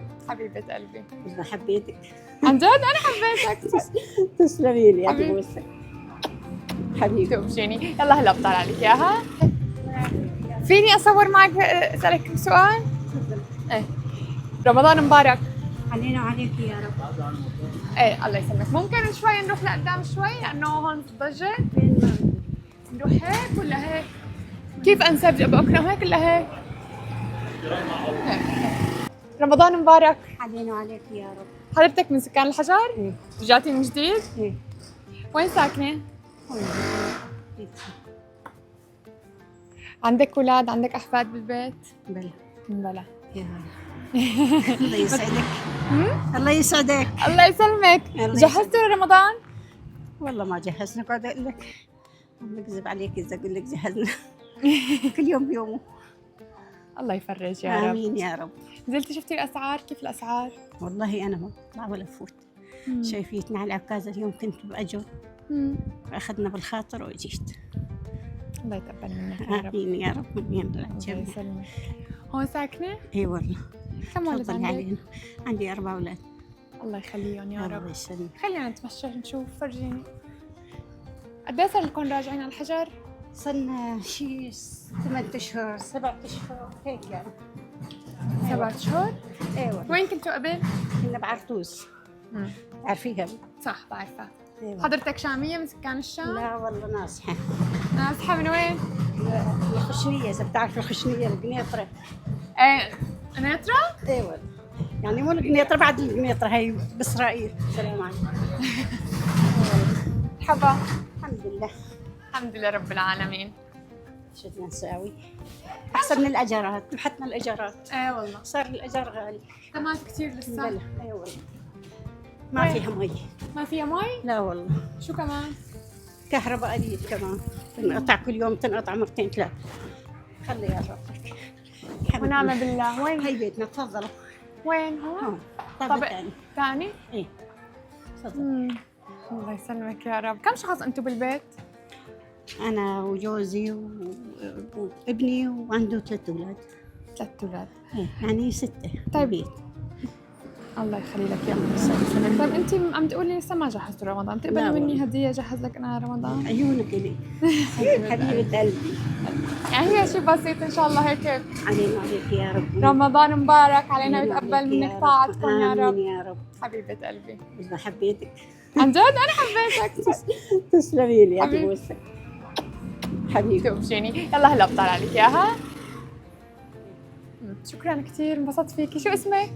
رب. حبيبة قلبي. والله حبيتك. عن جد أنا حبيتك. تسلمي لي، حبيبي. أبوسك حبيبي. توبشيني. يلا هلا بطلع عليك إياها. فيني أصور معك أسألك سؤال؟ إيه. رمضان مبارك. علينا وعليك يا رب. إيه الله يسلمك. ممكن شوي نروح لقدام شوي لأنه هون في ضجة؟ فين ما نروح هيك ولا هيك؟ كيف أنسب بأكرم هيك ولا هيك؟ هيك. رمضان مبارك. علينا وعليك يا رب. حضرتك من سكان الحجر؟ إيه. رجعتي من جديد؟ إيه. وين ساكنة؟ والله. عندك أولاد؟ عندك أحفاد بالبيت؟ بلا. بلا. يا الله يسعدك. الله يسعدك. الله يسلمك. الله جهزتوا لرمضان؟ والله ما جهزنا، قاعد اقول لك بكذب عليك اذا اقول لك جهزنا. كل يوم بيومه. الله يفرج يا رب. امين يا رب. نزلتي شفتي الأسعار؟ كيف الأسعار؟ والله انا ما بطلع ولا فوت. شايفيتنا على العكازه اليوم كنت باجر واخذنا بالخاطر وجيت. الله يتقبل منك يا رب. امين يا رب. امين. الله يسلمك. هون ساكنة؟ اي والله. كم ولد تفضلي عندك؟ علينا. عندي 4 أولاد. الله يخليهم يا الله رب. يسلمك. خلينا نتمشى نشوف، فرجيني. قد ايه صار لكم راجعين على الحجر؟ صرنا شي 8 اشهر 7 اشهر هيك يعني. 7 شهور؟ ايوه. وين كنتوا قبل؟ كنا بعرطوس. عارفيها؟ صح بعرفها. أيوة. حضرتك شامية من سكان الشام؟ لا والله ناصحة. ناصحة من وين؟ الخشنية، إذا بتعرف الخشنية القنيطرة. ايه قنيطرة؟ ايوه. يعني مو القنيطرة، بعد القنيطرة هي بإسرائيل. السلام عليكم. مرحبا. الحمد لله. الحمد لله رب العالمين. شو بدنا نساوي؟ أحسن من الأجارات، بحثنا الأجارات. ايه والله. صار الأجار غالي. كمان كثير لسه. بلا. اي والله. ما فيها مي. ما فيها مي؟ لا والله. شو كمان؟ كهرباء قليل كمان. تنقطع كل يوم، تنقطع مرتين 3. خلي يا ربك. ونعم بالله. وين هي بيتنا، تفضلوا. وين هون؟ هون. طابق ثاني. ثاني؟ ايه. تفضل. الله يسلمك يا رب. كم شخص انتم بالبيت؟ أنا وجوزي وابني وعنده 3 أولاد. 3 أولاد. إيه، يعني 6. طيب. بيت. الله يخلي لك يا رب. طيب انت عم تقولي لسه ما جهزتوا رمضان، لا تقبلي مني والله. هديه جهز لك انا رمضان؟ عيونك إلي. حبيبة قلبي. يعني هي شيء بسيط ان شاء الله هيك. علينا وعليك يا رب. رمضان مبارك علينا، علينا ويتقبل وعليك منك يا رب. طاعتكم يا رب. آمين يا رب. حبيبة قلبي. والله حبيتك. عن جد انا حبيتك. تسلمي لي، حبيبي. أبوسك حبيبي. توبشيني. يلا هلا بطلع عليك اياها. شكرا كثير، انبسطت فيكي. شو اسمك؟